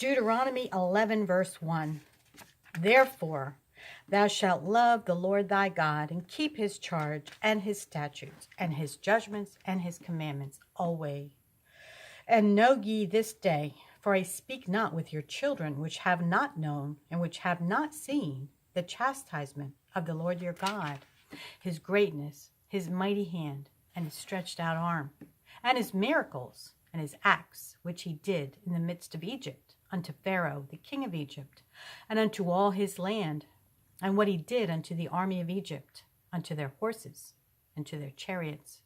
Deuteronomy 11, verse 1. Therefore, thou shalt love the Lord thy God, and keep his charge, and his statutes, and his judgments, and his commandments always. And know ye this day, for I speak not with your children, which have not known, and which have not seen the chastisement of the Lord your God, his greatness, his mighty hand, and his stretched out arm, and his miracles, and his acts, which he did in the midst of Egypt, unto Pharaoh the king of Egypt, and unto all his land, and what he did unto the army of Egypt, unto their horses, and to their chariots.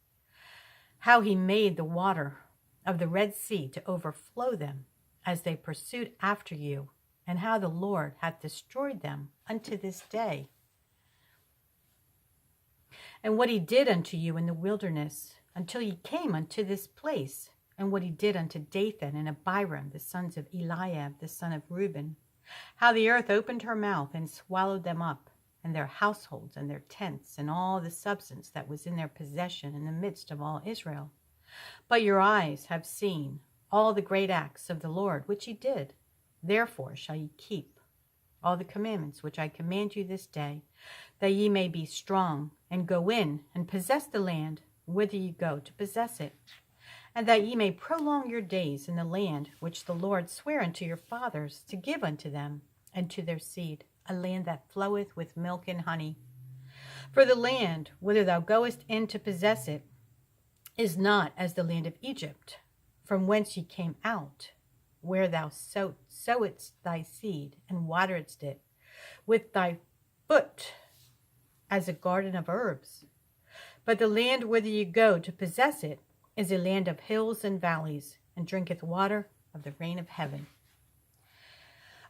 How he made the water of the Red Sea to overflow them, as they pursued after you, and how the Lord hath destroyed them unto this day. And what he did unto you in the wilderness, until ye came unto this place, and what he did unto Dathan and Abiram, the sons of Eliab, the son of Reuben, how the earth opened her mouth and swallowed them up, and their households and their tents, and all the substance that was in their possession in the midst of all Israel. But your eyes have seen all the great acts of the Lord, which he did. Therefore shall ye keep all the commandments which I command you this day, that ye may be strong, and go in and possess the land whither ye go to possess it, and that ye may prolong your days in the land which the Lord sware unto your fathers to give unto them and to their seed, a land that floweth with milk and honey. For the land whither thou goest in to possess it is not as the land of Egypt, from whence ye came out, where thou sowedst thy seed and wateredst it with thy foot as a garden of herbs. But the land whither ye go to possess it is a land of hills and valleys, and drinketh water of the rain of heaven.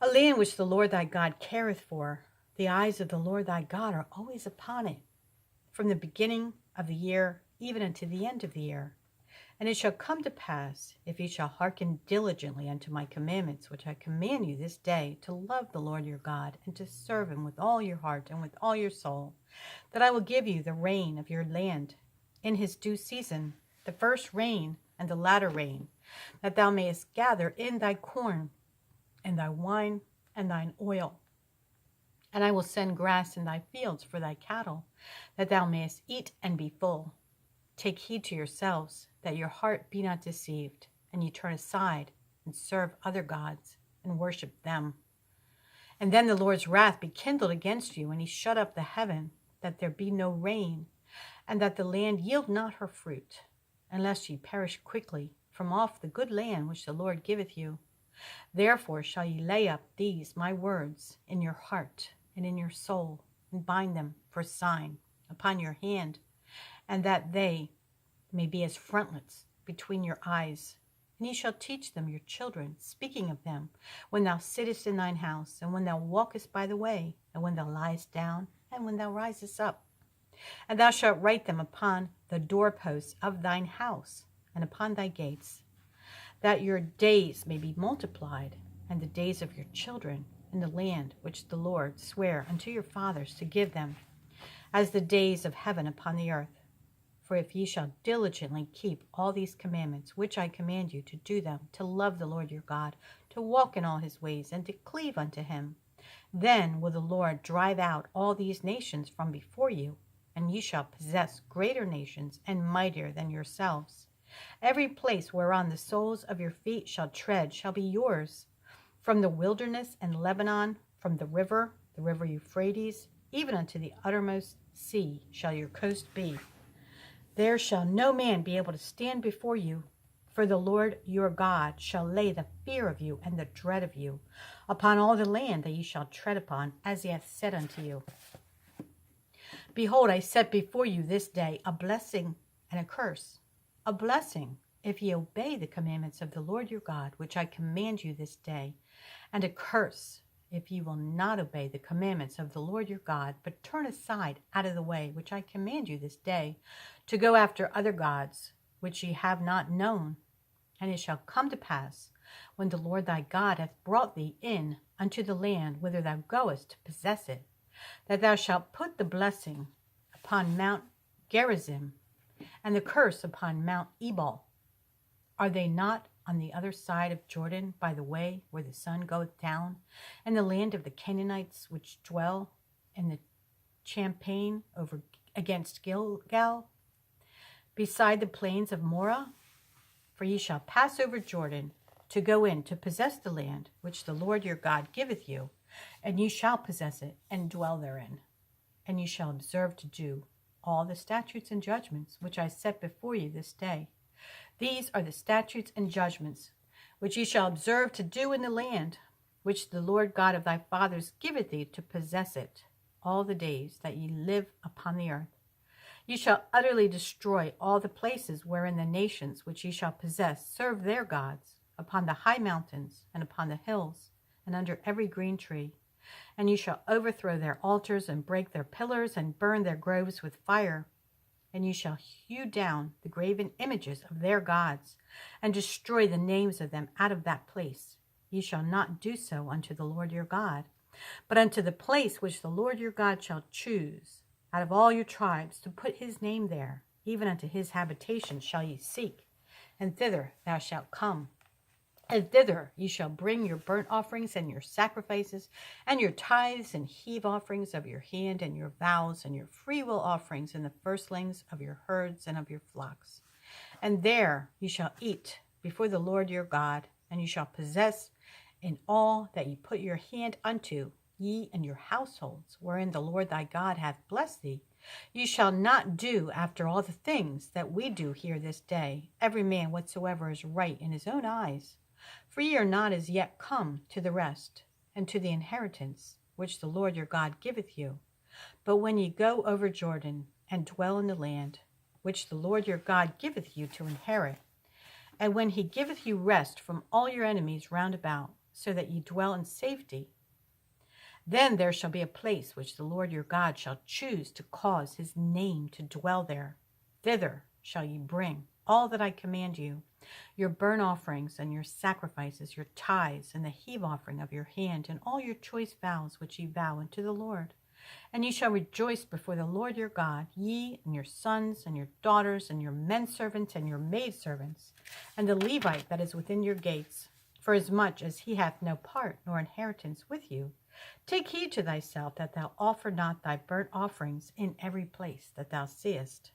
A land which the Lord thy God careth for. The eyes of the Lord thy God are always upon it, from the beginning of the year even unto the end of the year. And it shall come to pass, if ye shall hearken diligently unto my commandments, which I command you this day, to love the Lord your God, and to serve him with all your heart and with all your soul, that I will give you the rain of your land in his due season, the first rain and the latter rain, that thou mayest gather in thy corn, and thy wine, and thine oil. And I will send grass in thy fields for thy cattle, that thou mayest eat and be full. Take heed to yourselves, that your heart be not deceived, and ye turn aside and serve other gods, and worship them. And then the Lord's wrath be kindled against you, and he shut up the heaven, that there be no rain, and that the land yield not her fruit, unless ye perish quickly from off the good land which the Lord giveth you. Therefore shall ye lay up these my words in your heart and in your soul, and bind them for a sign upon your hand, and that they may be as frontlets between your eyes. And ye shall teach them your children, speaking of them, when thou sittest in thine house, and when thou walkest by the way, and when thou liest down, and when thou risest up. And thou shalt write them upon the doorposts of thine house, and upon thy gates, that your days may be multiplied, and the days of your children in the land which the Lord sware unto your fathers to give them, as the days of heaven upon the earth. For if ye shall diligently keep all these commandments which I command you to do them, to love the Lord your God, to walk in all his ways, and to cleave unto him, then will the Lord drive out all these nations from before you, and ye shall possess greater nations and mightier than yourselves. Every place whereon the soles of your feet shall tread shall be yours, from the wilderness and Lebanon, from the river Euphrates, even unto the uttermost sea shall your coast be. There shall no man be able to stand before you, for the Lord your God shall lay the fear of you and the dread of you upon all the land that ye shall tread upon, as he hath said unto you. Behold, I set before you this day a blessing and a curse. A blessing, if ye obey the commandments of the Lord your God, which I command you this day, and a curse, if ye will not obey the commandments of the Lord your God, but turn aside out of the way which I command you this day, to go after other gods, which ye have not known. And it shall come to pass, when the Lord thy God hath brought thee in unto the land whither thou goest to possess it, that thou shalt put the blessing upon Mount Gerizim, and the curse upon Mount Ebal. Are they not on the other side of Jordan by the way where the sun goeth down, in the land of the Canaanites which dwell in the champaign over against Gilgal, beside the plains of Morah? For ye shall pass over Jordan to go in to possess the land which the Lord your God giveth you, and ye shall possess it and dwell therein. And ye shall observe to do all the statutes and judgments which I set before you this day. These are the statutes and judgments which ye shall observe to do in the land which the Lord God of thy fathers giveth thee to possess it all the days that ye live upon the earth. Ye shall utterly destroy all the places wherein the nations which ye shall possess serve their gods, upon the high mountains and upon the hills and under every green tree. And ye shall overthrow their altars and break their pillars and burn their groves with fire. And ye shall hew down the graven images of their gods and destroy the names of them out of that place. Ye shall not do so unto the Lord your God, but unto the place which the Lord your God shall choose out of all your tribes to put his name there, even unto his habitation shall ye seek, and thither thou shalt come. And thither ye shall bring your burnt offerings and your sacrifices, and your tithes and heave offerings of your hand, and your vows, and your freewill offerings, and the firstlings of your herds and of your flocks. And there ye shall eat before the Lord your God, and ye shall possess in all that ye put your hand unto, ye and your households, wherein the Lord thy God hath blessed thee. Ye shall not do after all the things that we do here this day, every man whatsoever is right in his own eyes. For ye are not as yet come to the rest, and to the inheritance which the Lord your God giveth you. But when ye go over Jordan, and dwell in the land which the Lord your God giveth you to inherit, and when he giveth you rest from all your enemies round about, so that ye dwell in safety, then there shall be a place which the Lord your God shall choose to cause his name to dwell there. Thither shall ye bring all that I command you, your burnt offerings and your sacrifices, your tithes and the heave offering of your hand, and all your choice vows which ye vow unto the Lord. And ye shall rejoice before the Lord your God, ye and your sons and your daughters and your men servants and your maid servants, and the Levite that is within your gates, forasmuch as he hath no part nor inheritance with you. Take heed to thyself that thou offer not thy burnt offerings in every place that thou seest,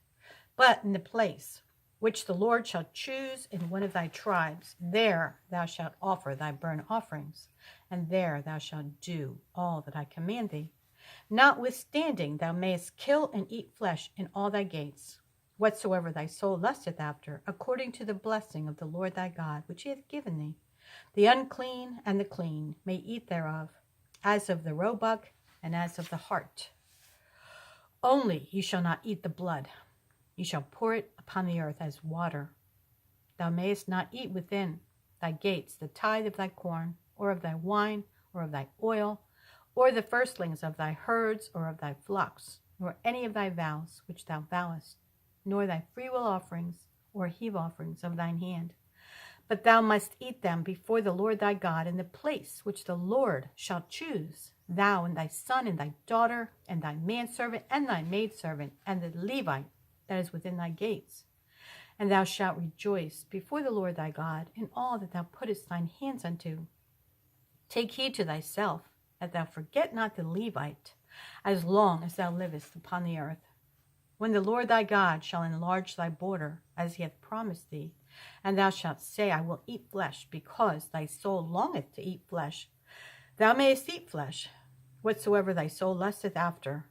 but in the place which the Lord shall choose in one of thy tribes, there thou shalt offer thy burnt offerings, and there thou shalt do all that I command thee. Notwithstanding, thou mayest kill and eat flesh in all thy gates, whatsoever thy soul lusteth after, according to the blessing of the Lord thy God, which he hath given thee. The unclean and the clean may eat thereof, as of the roebuck and as of the hart. Only ye shall not eat the blood. Ye shall pour it upon the earth as water. Thou mayest not eat within thy gates the tithe of thy corn, or of thy wine, or of thy oil, or the firstlings of thy herds, or of thy flocks, nor any of thy vows which thou vowest, nor thy freewill offerings, or heave offerings of thine hand. But thou must eat them before the Lord thy God in the place which the Lord shall choose, thou and thy son and thy daughter, and thy manservant and thy maidservant, and the Levite that is within thy gates. And thou shalt rejoice before the Lord thy God in all that thou puttest thine hands unto. Take heed to thyself, that thou forget not the Levite, as long as thou livest upon the earth. When the Lord thy God shall enlarge thy border, as he hath promised thee, and thou shalt say, I will eat flesh, because thy soul longeth to eat flesh, thou mayest eat flesh, whatsoever thy soul lusteth after.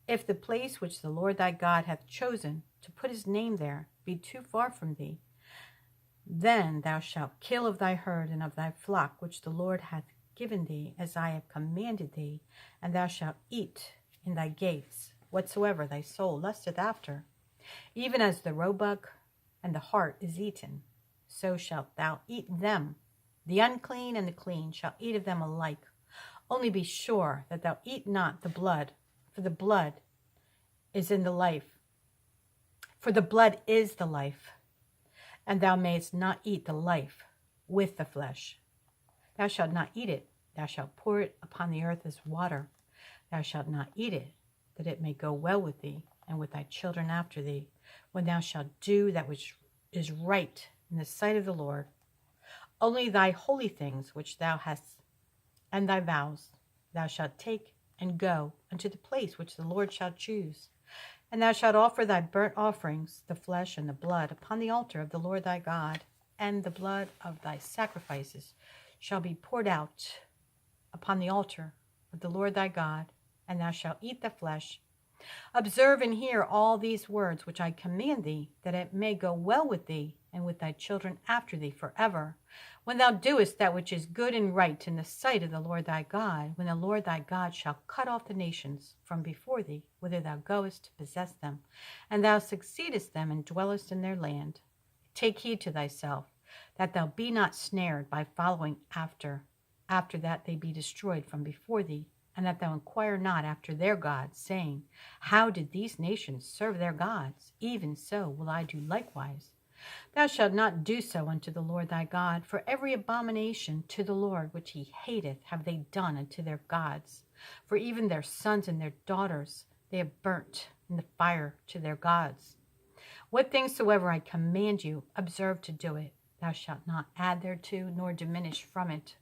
If the place which the Lord thy God hath chosen to put his name there be too far from thee, then thou shalt kill of thy herd and of thy flock, which the Lord hath given thee, as I have commanded thee, and thou shalt eat in thy gates whatsoever thy soul lusteth after. Even as the roebuck and the hart is eaten, so shalt thou eat them. The unclean and the clean shall eat of them alike. Only be sure that thou eat not the blood, for the blood is in the life. For the blood is the life, and thou mayest not eat the life with the flesh. Thou shalt not eat it. Thou shalt pour it upon the earth as water. Thou shalt not eat it, that it may go well with thee and with thy children after thee, when thou shalt do that which is right in the sight of the Lord. Only thy holy things which thou hast, and thy vows, thou shalt take and go unto the place which the Lord shall choose. And thou shalt offer thy burnt offerings, the flesh and the blood, upon the altar of the Lord thy God, and the blood of thy sacrifices shall be poured out upon the altar of the Lord thy God, and thou shalt eat the flesh. Observe and hear all these words which I command thee, that it may go well with thee and with thy children after thee forever, when thou doest that which is good and right in the sight of the Lord thy God, when the Lord thy God shall cut off the nations from before thee, whither thou goest to possess them, and thou succeedest them and dwellest in their land. Take heed to thyself, that thou be not snared by following after that they be destroyed from before thee, and that thou inquire not after their gods, saying, how did these nations serve their gods? Even so will I do likewise. Thou shalt not do so unto the Lord thy God, for every abomination to the Lord which he hateth have they done unto their gods. For even their sons and their daughters they have burnt in the fire to their gods. What things soever I command you, observe to do it. Thou shalt not add thereto, nor diminish from it.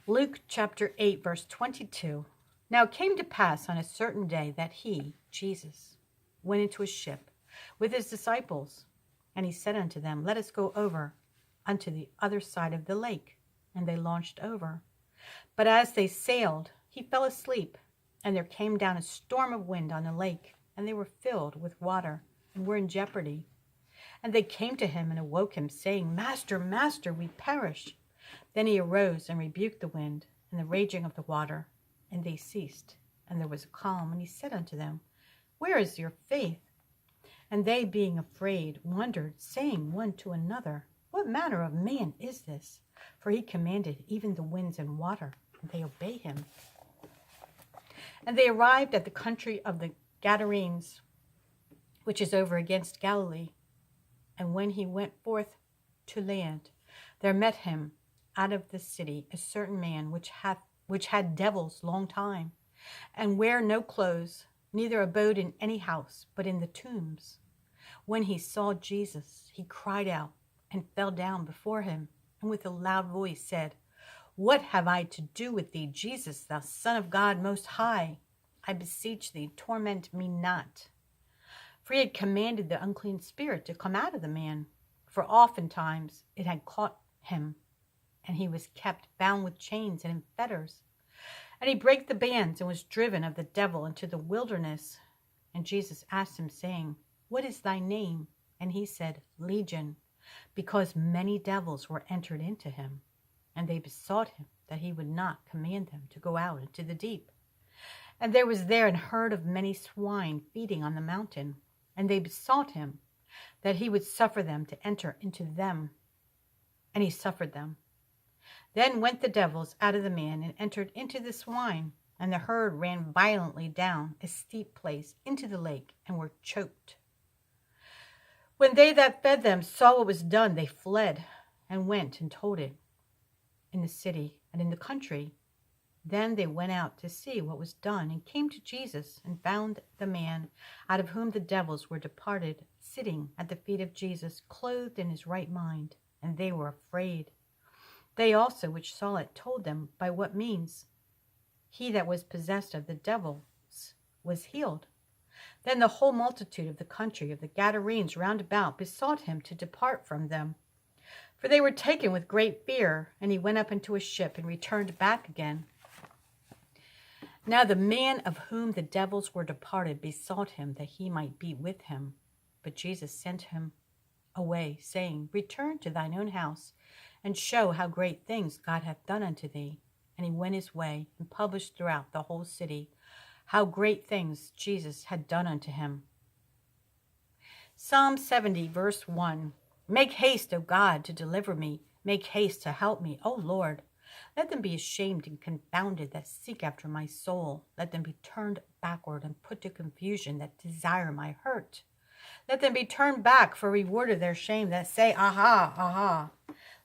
Luke chapter 8, verse 22. Now it came to pass on a certain day that he, Jesus, went into a ship with his disciples, and he said unto them, let us go over unto the other side of the lake. And they launched over. But as they sailed, he fell asleep, and there came down a storm of wind on the lake, and they were filled with water, and were in jeopardy. And they came to him and awoke him, saying, Master, Master, we perish. Then he arose and rebuked the wind and the raging of the water, and they ceased, and there was a calm. And he said unto them, where is your faith? And they, being afraid, wondered, saying one to another, what manner of man is this? For he commanded even the winds and water, and they obey him. And they arrived at the country of the Gadarenes, which is over against Galilee. And when he went forth to land, there met him out of the city a certain man which had devils long time, and wear no clothes, neither abode in any house, but in the tombs. When he saw Jesus, he cried out and fell down before him, and with a loud voice said, what have I to do with thee, Jesus, thou Son of God most high? I beseech thee, torment me not. For he had commanded the unclean spirit to come out of the man, for oftentimes it had caught him, and he was kept bound with chains and in fetters. And he brake the bands and was driven of the devil into the wilderness. And Jesus asked him, saying, what is thy name? And he said, Legion, because many devils were entered into him. And they besought him that he would not command them to go out into the deep. And there was there an herd of many swine feeding on the mountain. And they besought him that he would suffer them to enter into them. And he suffered them. Then went the devils out of the man and entered into the swine. And the herd ran violently down a steep place into the lake and were choked. When they that fed them saw what was done, they fled and went and told it in the city and in the country. Then they went out to see what was done, and came to Jesus, and found the man out of whom the devils were departed, sitting at the feet of Jesus, clothed in his right mind, and they were afraid. They also which saw it told them by what means he that was possessed of the devils was healed. Then the whole multitude of the country of the Gadarenes round about besought him to depart from them, for they were taken with great fear. And he went up into a ship and returned back again. Now the man of whom the devils were departed besought him that he might be with him. But Jesus sent him away, saying, return to thine own house, and show how great things God hath done unto thee. And he went his way, and published throughout the whole city how great things Jesus had done unto him. Psalm 70, verse 1. Make haste, O God, to deliver me. Make haste to help me, O Lord. Let them be ashamed and confounded that seek after my soul. Let them be turned backward and put to confusion that desire my hurt. Let them be turned back for reward of their shame that say, aha, aha.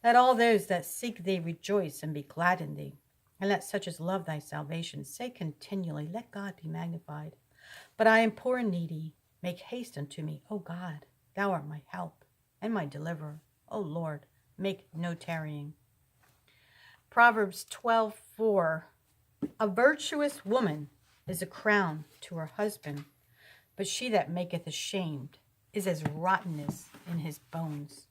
Let all those that seek thee rejoice and be glad in thee. And let such as love thy salvation say continually, let God be magnified. But I am poor and needy. Make haste unto me, O God. Thou art my help and my deliverer. O Lord, make no tarrying. Proverbs 12:4. A virtuous woman is a crown to her husband, but she that maketh ashamed is as rottenness in his bones.